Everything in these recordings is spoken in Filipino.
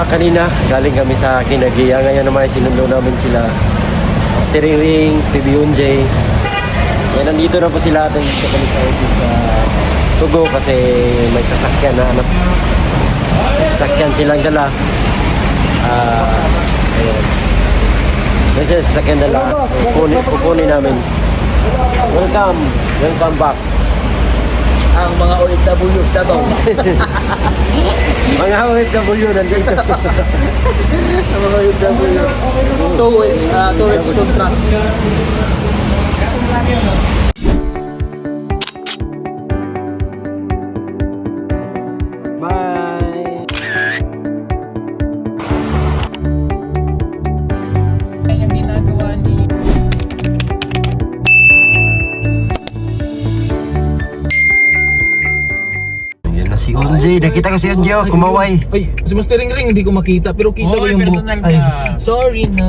kanina galing kami sa Kinagiya. Ngayon naman sinundo namin sila si Ring, PB1J. Yan, nandito na po sila. Nandito kami sa office sa Tugo kasi may sasakyan na anak. May sasakyan silang dala. Ayan. May sasakyan dala. Kukunin namin. Welcome back. Ang mga OFW Davao. Mga OFW nandito. Ang mga OFW. Two weeks contract. Bye. Yung ginagawa ni Yan na si Onjay. Nakita ko si Onjay, oh, kumaway. Ay, si Master Ring hindi ko makita pero kita ko Oy, yung buhok. personal Ay, ka. sorry na.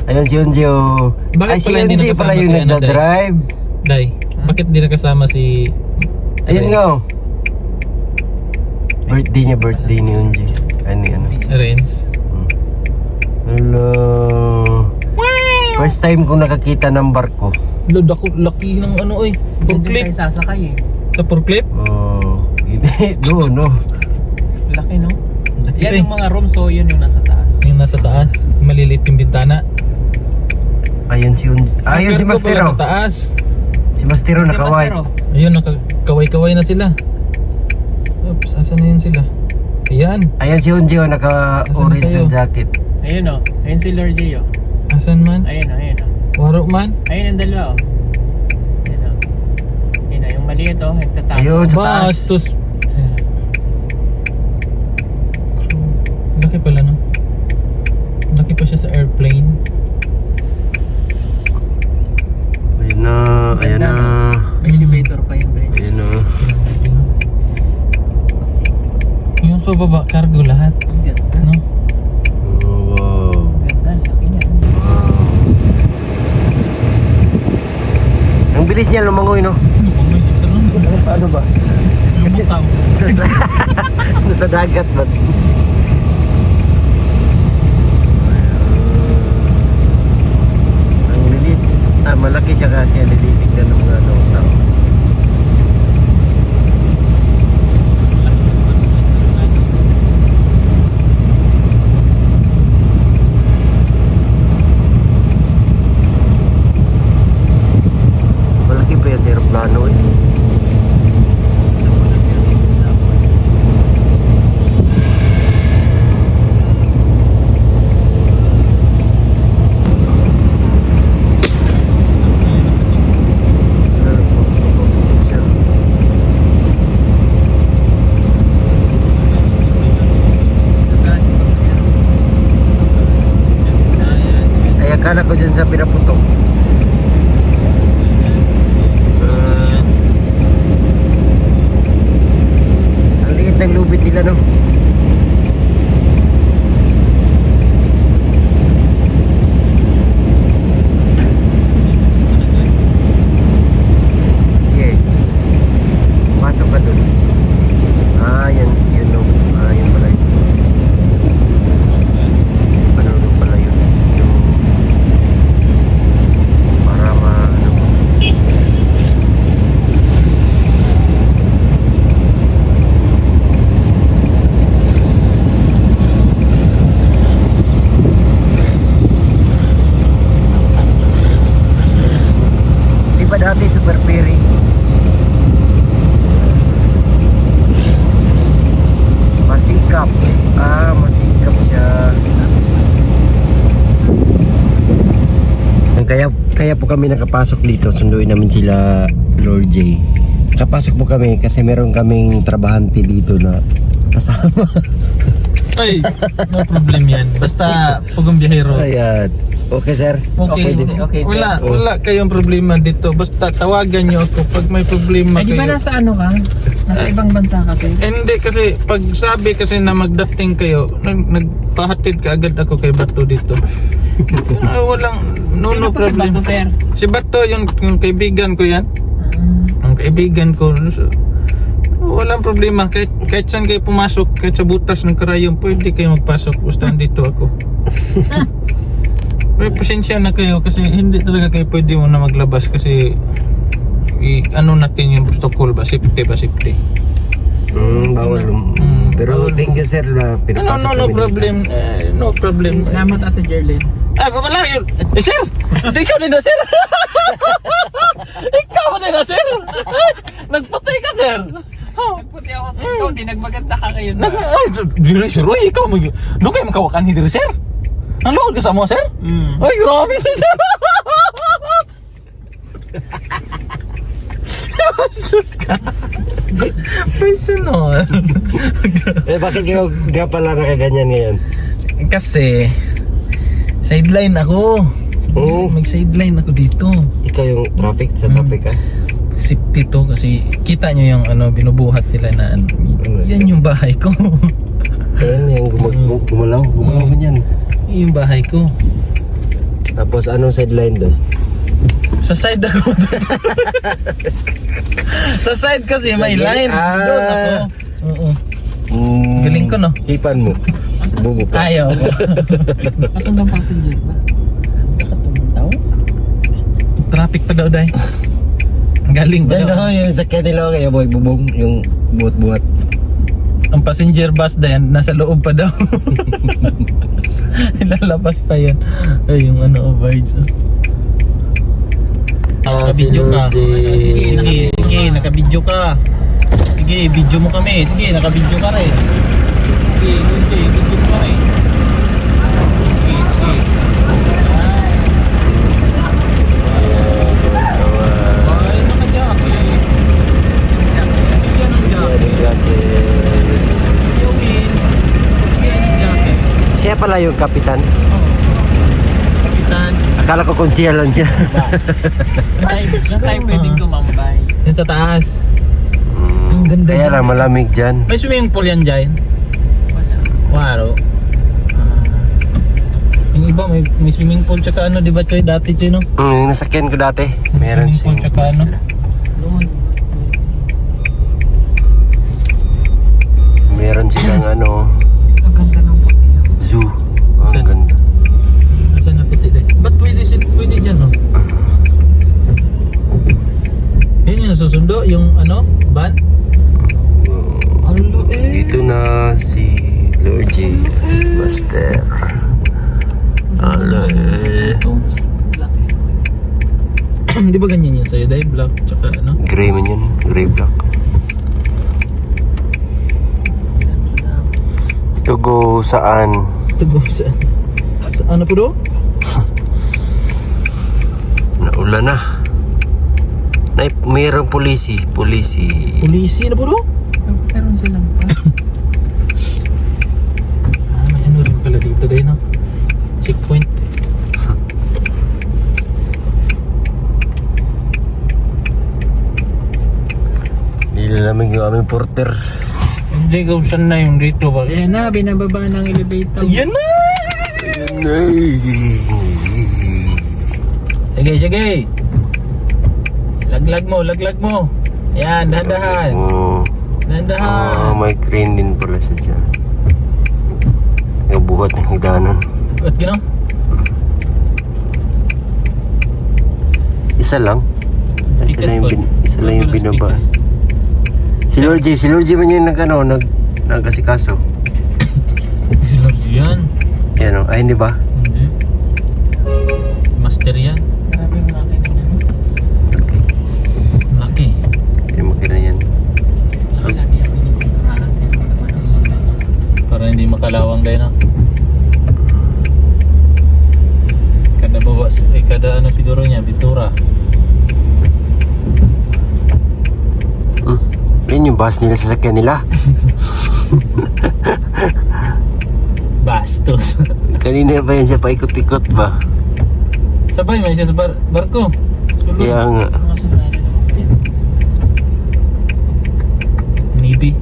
Ayun si Onjay, oh. Bakit Ay, si pala hindi Onjay nakasama pala yung si ano, nagdadrive. Day, bakit di nakasama si Ayun nga, oh. Birthday ni Onjay. Ano? Renz? Hello. First time kong nakakita ng barko. Laki ng ano eh. Forklift. sasakay eh. Sa forklift? Oh, doon, no. Laki no? Laki Yan eh. yung mga room, so yun yung nasa taas. Yung nasa taas, maliliit yung bintana. Ayun si Onjay. Ayun si Cargo pala Mastero. sa taas. Si Mastero naka-white. Ayun, nakakaway-kaway na sila. Oops, asan na yan sila? Ayan, Ayun si Onjay, oh, naka-orange Asan na ang tayo? jacket. Ayun o. Ayun si Lord J o. asan man? Ayun o, ayun o. Waro man? Ayun ang dalawa o. Ayun o. Ayun o, yung maliit o. Nagtatapos. Ayun sa taas. Bastos. Laki pala no? Laki pa siya sa airplane. Ayun na, ayun na. May elevator pa yun. Ayun na. Yung sa baba, cargo lahat. Ang ganda. Ano? Oh, wow. Ganda, laki niya. Ang bilis niya lumangoy, no? Paano ba? Lumutang. Nasa dagat ba? Ang lilit. Malaki siya kasi. Lilitig na ng mga tao. Malaki pa yan sa aeroplano eh. Ay, akala ko dyan sa pinaputok. Ang liit ng lubid nila, no? Okay. Pasok ka dun. Yan no. Yan pala yun. Ano pala yun? Yung para ano. Di ba dati super ferry? Masikap. Masikap siya. Kaya po kami nakapasok dito. Sunduin namin sila Lord J. Nakapasok po kami kasi meron kaming trabahante dito na kasama. Ay, no problem yan. Basta pugong biyahero. Ayan. Okay, sir. Okay, din. okay. Wala kayong problema dito. Basta tawagan nyo ako pag may problema Ay, di ba kayo. nasa ano ka? Nasa ibang bansa kasi. Hindi kasi pag sabi kasi na magdating kayo, nagpahatid ka agad ako kay Bato dito. Walang no Sino po si problem. Bato, sir? Si Bato yung kaibigan ko yan. Ang kaibigan ko. Walang problema. Kahit saan kayo pumasok, kahit sa butas ng karayom, pwede kayo magpasok. Basta dito ako. Pero pasensya na kayo kasi hindi talaga kayo pwede mo na maglabas kasi ano natin yung protocol ba? Safety ba? Safety. Bawal. Pero bawal. thank you sir na pinapasok No kami problem. No problem. Salamat Ate Jerlyn. Wala yun. Sir! Ikaw din na, sir! Ikaw din na, sir! Nagpatay ka, sir! Nagputi ako sa ikaw, di nagmaganda ka ngayon. Dili, sir. Uy, ikaw mag... Doon kayo makawakan hindi rin, sir? Ang load ka sa mo, sir? Ay, grabe, sir! Sus ka. Personal. bakit kayo nga pala nakaganyan ngayon? Kasi sideline ako. Mag-sideline ako dito. Ikaw yung traffic sa traffic ka? Safety to kasi kita nyo yung binubuhat nila na yan yung bahay ko. Ayan, yung gumalaw man yan. Yung bahay ko. Tapos anong sideline doon? Sa side ako. Sa side kasi may line. Doon ako. Oo. Galing ko, no? Hipan mo. Bugo ka. Ayaw ko. Asan bang passenger ba? Nakatumuntaw? Traffic pa daw, day. Galing pa Dahil daw. ako yung sakyan nila kaya boy bubong yung buhat-buhat. Ang passenger bus na yan, nasa loob pa daw. Ilalabas pa yan. Ay, yung overrides. Nakabidyo ka. Sige, nakabidyo ka. Sige, video mo kami. Sige, nakabidyo ka rin. Sige, video mo kami. Sige. Ay, naka-jacket. Bigyan ng jacket. Sige, Will. Bigyan ng jacket. Siya pala yung kapitan. Kapitan. Akala ko konsiya lang siya. Bastos ka. Tayo pwedeng tumambay. Yan sa taas. Ang ganda Kaya dyan. lang malamig dyan. May swimming pool yan dyan. Waro. Yung iba may swimming pool tsaka di ba Choy? Dati Choy, no? Yung nasakyan ko dati. Meron Swimming pool tsaka sila. Meron silang Ang ganda ng puti. zoo. Saan? Ang ganda. Asan na puti din? Ba't pwede dyan, no? Yun yung susundo, yung van? Dito na si Lord J. Master. Di ba ganyan yun sa'yo, Day? Black tsaka Gray man yun. Gray black. To go saan? Tugo sa ano po do? Naulan na. Mayroong polisi. Polisi na po do? Meron silang pass. May ano rin pala dito, Day, no? Checkpoint. Nilalamig yung aming porter. Hindi ko saan na yung dito ba? Ayan na, binababa ng elevator. Ayan na! Sige. Laglag mo. Yan, dahan-dahan. Dahan-dahan. May crane din pala siya dyan. Yung buhat ng higdanan. At gano'n? Isa lang. Isa lang yung binaba. Si Lord J man yung nagkasikaso. Si Lord yan. Yan o. Ay, hindi ba? Hindi. Master yan. Grabe yung makina niya. Laki. Yung makina yan. Saka lagi ang pinipinturahan. Para hindi makalawang dahil na. Kada siguro niya, bitura. Yan yung bus nila, sasakyan nila. Bastos. Kanina ba yan siya paikot-ikot ba? Sabay man siya sa barko. Sulod. Kaya nga. Mga sundalo naman po yan. Navy.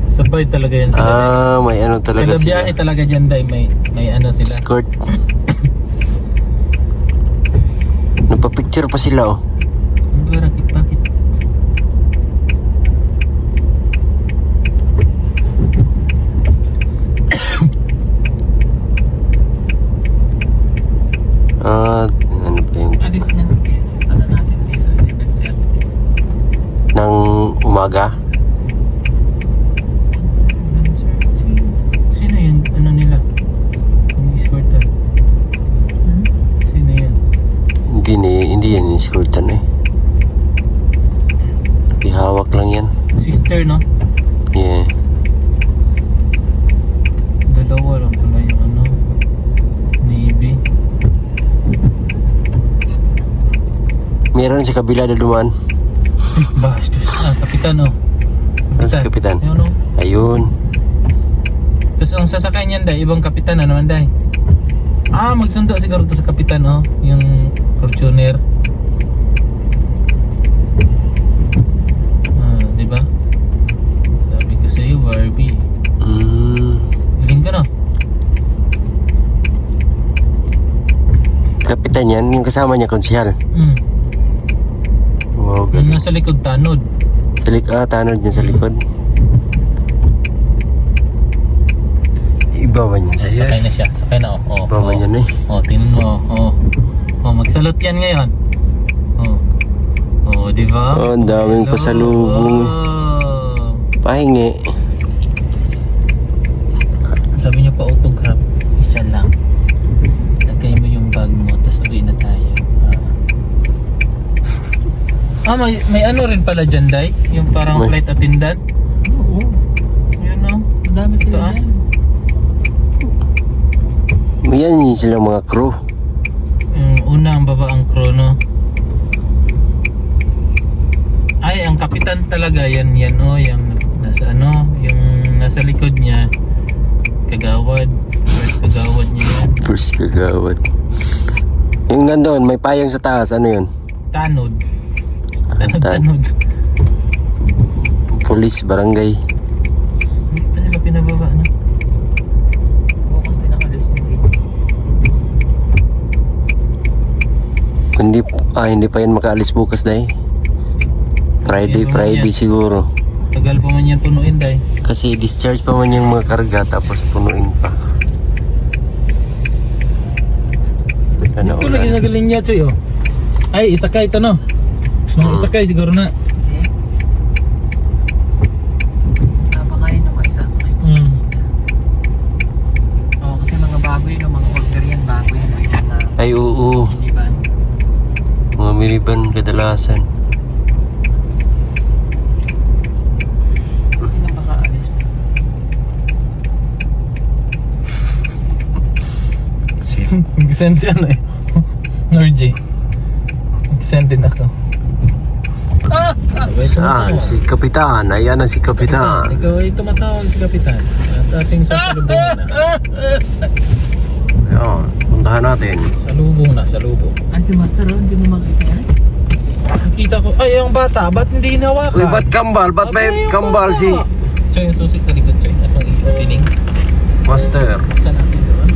Sabay talaga yan sila. May ano talaga Kada biyahe sila. talaga dyan, Day. May ano sila. Escort. Nagpa-picture pa sila oh. Bakit? umaga. Sino yun? Ano nila? Yung escortan? Sino yan? Hindi yan escortan eh. Nakihawak lang yan. Sister, no? Yeah. Dalawa lang pala yung ano, Navy. Meron sa kabila na dumaan. Bastos. Kapitan, oh. Saan si kapitan? Ayun, oh. Ayun. Tapos ang sasakay niyan, day, ibang kapitan na naman, day. Magsundo siguro to sa kapitan, oh. Yung Fortuner. Diba? Sabi ko sa'yo, Barbie. Galing ka na. Kapitan yan, yung kasama niya, konsyal. Wow, Yung nasa likod, tanod. tanod dyan sa likod. Iba man yun sa'yo. Sakay na siya. Sakay na, oh. Iba man yun eh. Tingnan mo, magsalot yan ngayon. Diba? Ang daming pasalubong. Pahingi. Sabi niya pa autograph. Isa lang. Lagay mo yung bag mo, tapos uwi na tayo. May ano rin pala dyan, Day? Yung parang May- flight attendant. Oo. Yun, no? Madami Sa sila taas. yan. Yan yung silang mga crew. Una ang baba ang crew, no? Ay, ang kapitan talaga, yan, yung nasa ano, yung nasa likod niya, kagawad, first kagawad niya yan. First kagawad. Yung nandun, may payang sa taas, ano yun? Tanod. Tan- Tanod. Police, barangay. Hindi pa sila pinababa, no? Bukas din ang alis yun siya. Hindi pa yan makaalis bukas, Day. Friday siguro. Tagal pa man yan punuin, Day. Kasi discharge pa man yung mga karga, tapos punuin pa. Ano, Ito lagi sa galing niya, Choy, oh. Ay, isakay ito, no? Mga isakay siguro na. Napakain ng mga isasakay ko. Oo, kasi mga bago yun, mga order yan, bago yan. Ay, oo. Minivan. Mga minivan kadalasan. Sino makaalis? Nag-send si ano, eh. RJ. Nag-send din ako. Saan? Si Kapitan. Ayan na si Kapitan. Ikaw ay tumatawag si Kapitan. At ating sasalubong na. Ayan, puntahan natin. Salubong. Si Master, hindi mo makita yan? Nakita ko, ay, yung bata, ba't hindi hinawakan? Uy, ba't kambal? Ba't may Abay, yung kambal bata. si Choy, yung susik sa likod, Choy. Atong i-opening. Master? Saan natin doon?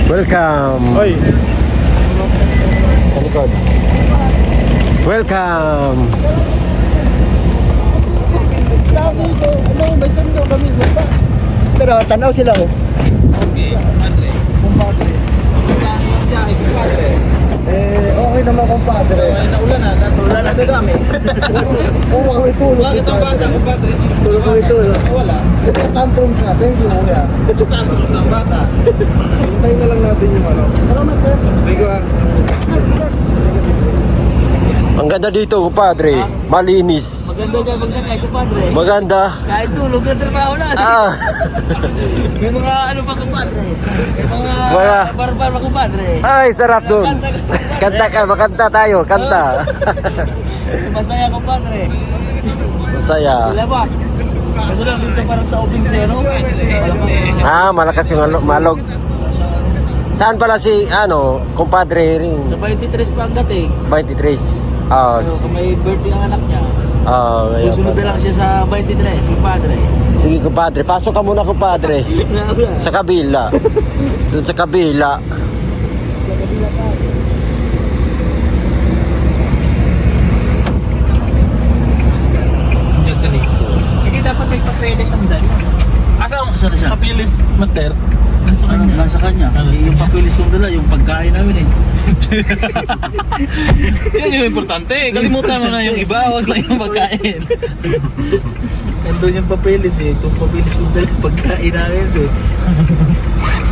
Welcome. Oy. Talikod. Welcome. Sabi ko, ano, may sundo kami ba? Pero tanaw sila oh. Okay, Andre. Kumpadre. Okay naman kumpadre. Ay, naulan na. Wala na dami. Oo, kami tulog. Bakit ang bata, kumpadre? Tulog kami tulog. Wala. Ito tantrum sa atin, hindi mo kuya. Tantrums ang bata. Hintayin na lang natin yung ano. Salamat sir. Bigo ah. Ang ganda dito, compadre. Malinis. Maganda dyan magkakay kumpadre. Maganda. Kahit tulog na trabaho na. Ah, May mga ano pa kumpadre. May mga Mga- barbar pa kumpadre. ay, sarap dun. Kanta ka, makanta tayo, kanta. Masaya kumpadre. Masaya. Wala ba? Kasi lang dito parang sa opening siya, no? Wala pa. Malakas yung malog. Saan pala si, compadre rin? Sa 23 pa ang dating. 23. Pero kung may birthday ang anak niya, Kaya susunod na lang siya sa 23, si padre. sige, compadre. Pasok ka muna, compadre. Sa kabila. Doon sa kabila. Diyan sa likod. Hindi dapat may papeles ang dali. Asa ang kapilis, master? Nasa kanya. Yan yung importante. Kalimutan mo na yung iba, wag lang yung pagkain. Nandun yung papilis eh. Itong papilis yung dalang pagkain namin eh.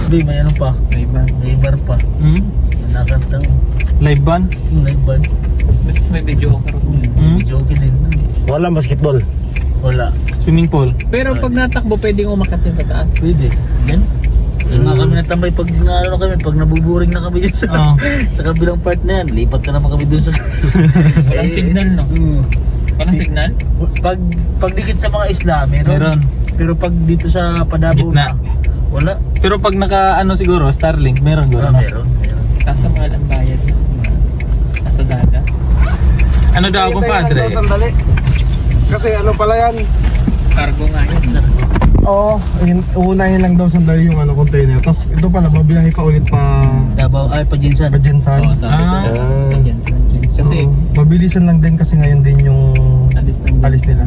Hindi, may ano pa. May bar pa. Nakantang Live band? live band. May video ka rin. Joke din. Wala basketball. Wala. Swimming pool. Pero pag natakbo, pwedeng umakyat yan sa taas. Pwede. Yan. Yan nga kami natambay pag naano kami, pag nabuburing na kami dyan sa, Oo. sa kabilang part na yan. Lipat na naman kami dun sa... Walang signal, no? Walang signal? Pag dikit sa mga isla, meron. Meron. Pero pag dito sa Padabo Gitna. na, wala. Pero pag naka ano siguro, Starlink, meron gano'n. Meron. Kaso mahal ang bayad na. Nasa daga. Ano daw kumpadre? Sandali. Kasi ano pala yan? Cargo nga yun. Oo, uunahin lang daw sandali yung ano container. Tapos ito pala, babiyahe pa ulit pa Davao, ay pa Jinsan. Jensan. Oo, sabi ko. Ayan, sa akin. Kasi, Mabilisan lang din kasi ngayon din yung alis ng alis nila.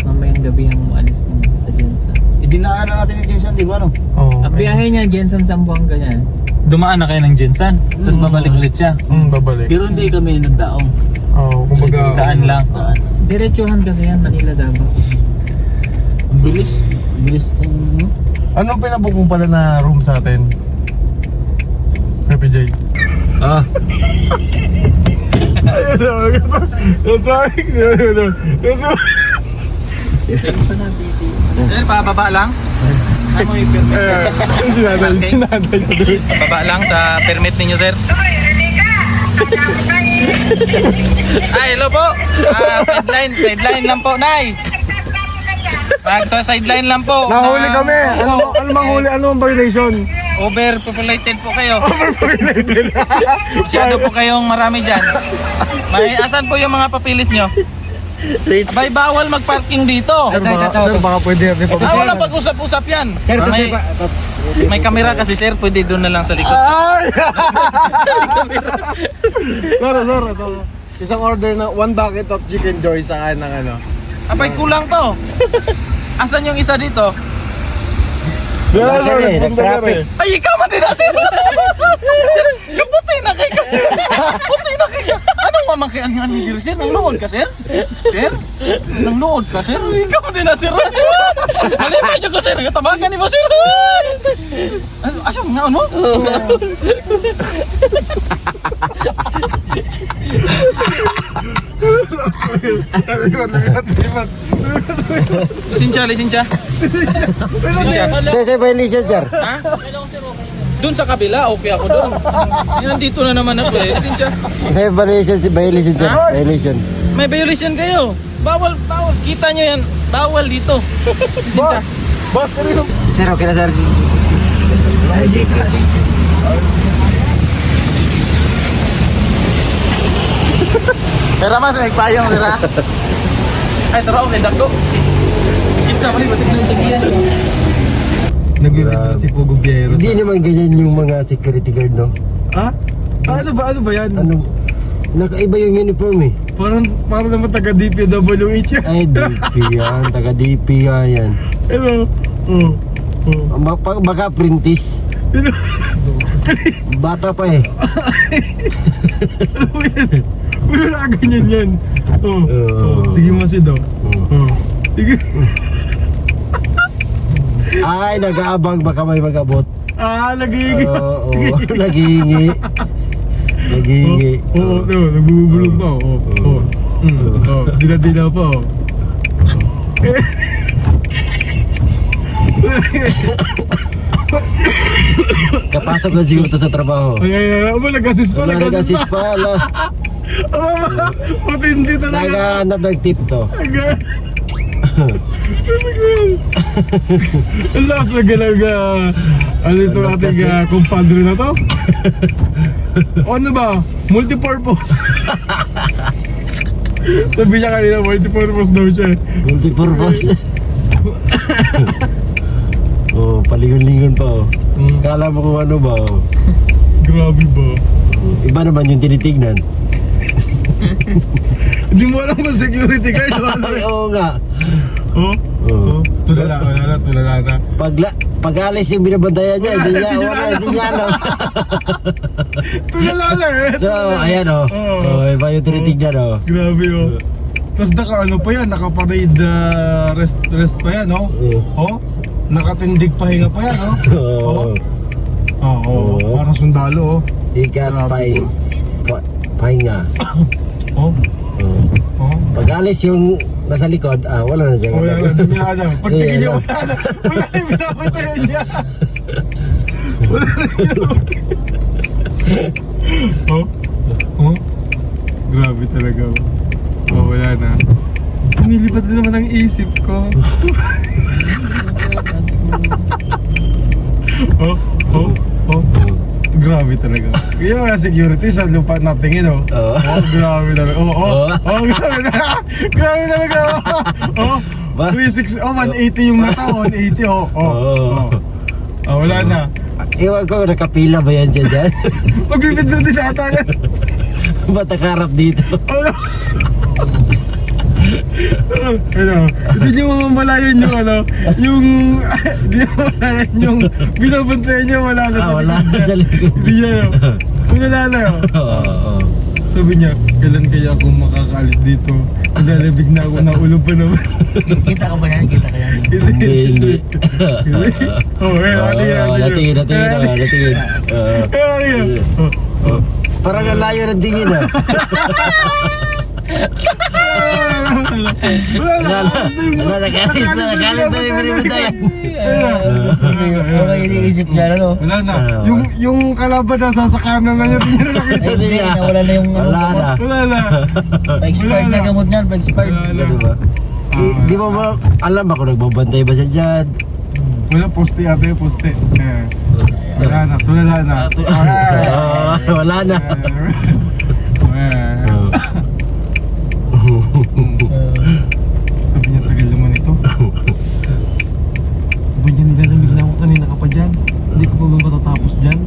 Mamayang gabi ang umalis ng sa Jensen. Idinaan na natin yung Jinsan, di ba no? Oo. Ang biyahe niya, Jensen Zamboanga yan. Dumaan na kayo ng Jensan, tapos babalik ulit siya. Babalik. Pero hindi kami nagdaong. Oo, kumbaga. Daan lang. Daan. Diretsuhan kasi yan, Manila Davao. Ang bilis. Ang bilis itong... Anong pinabukong pala na room sa atin? PJ. Ah, Sir, pababa lang. Ano yung permit? Sinaday ko doon. Baba lang sa permit ninyo, sir. Ay, hello po. Sideline lang po, Nay. Sideline lang po. Nahuli kami. Ano bang huli? Ano ang violation? Overpopulated po kayo. Masyado po kayong marami dyan. Asan po yung mga papilis nyo? Abay, bawal mag-parking dito. Sir, baka pwede rin pa. Wala pag-usap-usap yan. sir, kasi May kamera kasi, sir. Pwede doon na lang sa likod. Ay! Sir, ito. Isang order na 1 bucket of chicken joy sa akin ng ano. Abay, kulang to. Asan yung isa dito? Wala, sir, eh, punta na nag-traffic. rin. Ay, ikaw man din na, sir. Sir, kaputi na kay ka, sir. Puti na kay ka. Anong mamakian nga ni sir? Nang luod ka, sir? Sir? Nang luod ka, sir? Ikaw man din na, sir. Halima dyan ka, sir. Katamagan ni mo, sir. Asa nga, ano? Lisincha. Lisincha. Sir, violation, sir. Ha? Doon sa kabila, okay ako doon. Nandito na naman ako eh. Lisincha. Sir, violation, sir. Ha? Violation. May violation kayo. Bawal. Kita nyo yan. Bawal dito. Lisincha. Boss, kanino? Sir, okay na, sir. Pero mas may payong sila. Ay, tara, may dako. Kitsa mo rin, basta pinantagihan. Nag-withdraw si Pugo Biero. Hindi naman ganyan yung mga security guard, no? Ha? Ano ba yan? Ano? Nakaiba yung uniform eh. Parang naman taga DPWH yan. Ay, DP yan. Taga DP nga yan. Hello. Baka apprentice. Bata pa eh. Wala na ganyan yan. Sige mo si Do. Sige. Ay, nag-aabang baka may mag-abot. Nagiging. Oo, naghihingi. Naghihingi. Oo, nagbubulong pa. Dila-dila pa. Kapasok na siguro to sa trabaho. Ay, nag-assist pa. Wala nag-assist pa. Matindi talaga. Naghahanap ng tip to. Ang lakas na galaga. Ano ito ating kumpadre na to? Ano ba? Multipurpose. Sabi niya kanina, multipurpose daw siya. Multipurpose. Oh, palingon-lingon pa oh. Kala mo kung ano ba oh. Grabe ba? Iba naman yung tinitignan. Hindi mo alam kung security guard o ano. Ay, oo nga. Oh? Oo. Tulala na. Pagla Pag-alis yung binabantayan niya, hindi niya alam. Tulala lang eh. So, ayan o. Oh, iba yung tinitignan o. Grabe oh. Tapos ano pa yan, nakaparade rest pa yan oh. Oh, nakatindig pahinga pa yan oh. Oo. Oo, parang sundalo oh. Ikas pahinga. Oh. Oh. Pag-alis yung nasa likod, wala na siya. Wala na, hindi niya alam. Pagtingin niya, wala na. Wala na yung binabantayan niya. Wala na yung binabantayan. Oh? Oh? Grabe talaga. Oh, wala na. Lumilipad na naman ang isip ko. Oh? Oh? Oh? Grabe talaga. Kaya mga security sa lupa natingin oh. Oo. Oh, grabe talaga. Oh, oh. Oh, grabe talaga. Grabe talaga. Oh. Ba? 360, 180 yung mata, 180 oh. Oh. Oh. Oh, wala na. Iwan ko, nakapila ba yan dyan? Mag-withdraw din ata yan. Ba't nakarap dito? Ano, hindi nyo mamamalayan yung ano, hindi nyo mamamalayan yung binabantayan nyo, wala na sa Wala likod na niya. sa likod. Hindi niya yun. Wala na yun. Oo. Sabi niya, kailan kaya ako makakaalis dito? Nilalabig na ako, naulog pa naman. Kita ka ba yan? Kita ka yan? Hindi. Oh, Natingin. Parang ang layo ng tingin ah. Nakalis na yung binabantayan. Ano iniisip niya, ano? Wala na. Yung kalaban na sasakanan na niya, hindi niya nakita. Ay, hindi, nawala na yung ano. Wala na. Wala na. Pa-expired na gamot niyan, pa-expired. Wala na. Di ba? Di mo ba alam ako nagbabantay ba siya dyan? Wala, poste ate, poste. Wala na, tulala na. Wala na. Sabi niya, tagal naman ito. Sabi niya, nilalamig na ako kanina ka pa dyan. Hindi ko pa ba matatapos dyan?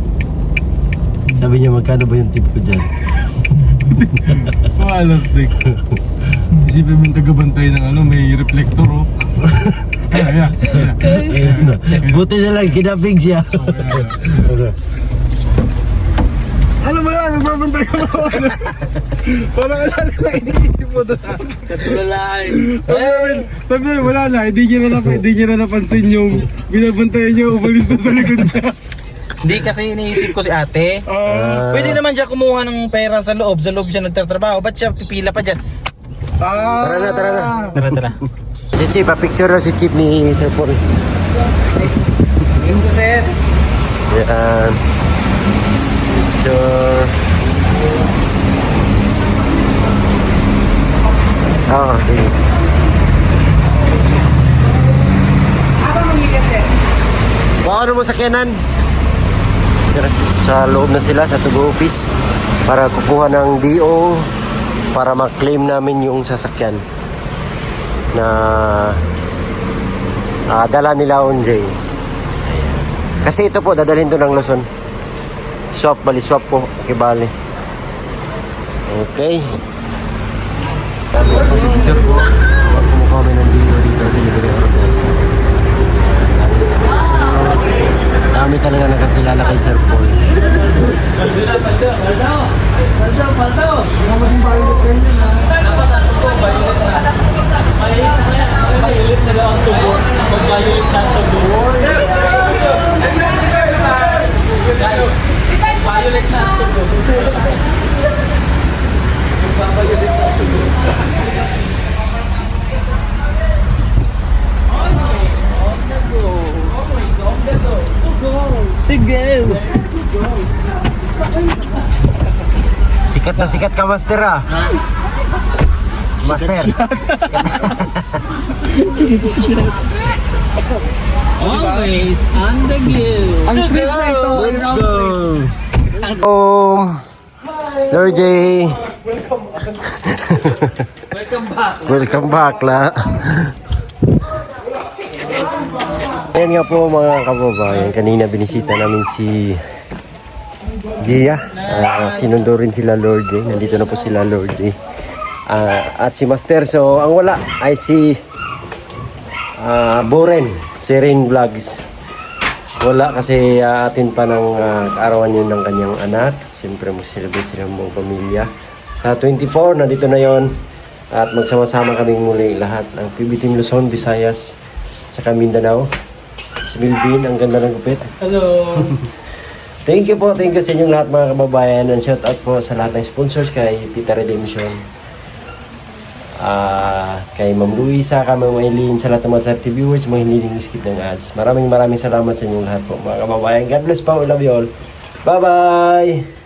Sabi niya, magkano ba yung tip ko dyan? Malas, Dick. Isipin mo yung tagabantay ng ano, may reflector, oh. Ayan. Buti na lang, kinabig siya. Ano ba yan? Nagbabantay ka ba? Parang alala na iniisip mo doon. Katulalay. Sabi niya, wala na. Hindi niya na napansin yung binabantayan niya, umalis na sa likod niya. Hindi kasi iniisip ko si ate. Pwede naman siya kumuha ng pera sa loob siya nagtatrabaho. Ba't siya pipila pa dyan? Tara na. Tara. Si Chip, picture na si Chip ni Sir Paul. Yun ko, sir. Yan. Picture. Oo, sige. Baka ano mo sa Kenan? Sa loob na sila, sa Tugo Office, para kukuha ng DO para mag-claim namin yung sasakyan na dala nila Onjay. Kasi ito po, dadalhin to ng Luzon. Swap po, kibali. Okay. Picture po. Huwag mo kami ng DO dito. Dami talaga nakakilala kay Sir Paul. Sikat ka, Master ah. Master. Always on the go. Ang trip na ito. Let's go. Lord J. Welcome back la. Ayan nga po mga kababayan, kanina binisita namin si Gia. Sinundo rin sila Lord J. Nandito na po sila Lord J. At si Master. So ang wala ay si Boren, si Rain Vlogs. Wala kasi atin pa ng kaarawan yun ng kanyang anak. Siyempre mag-celebrate sila ng buong pamilya. Sa 24, nandito na yon. At magsama-sama kaming muli lahat ng PB Team Luzon, Visayas, at Mindanao. Si Milvin, ang ganda ng gupit. Hello. Thank you sa inyong lahat mga kababayan. And shout out po sa lahat ng sponsors kay Tita Redemption. Kay Ma'am Luisa, kay Ma'am Eileen, sa lahat ng mga 30 viewers, mga hindi skip ng ads. Maraming salamat sa inyong lahat po mga kababayan. God bless po, I love you all. Bye-bye!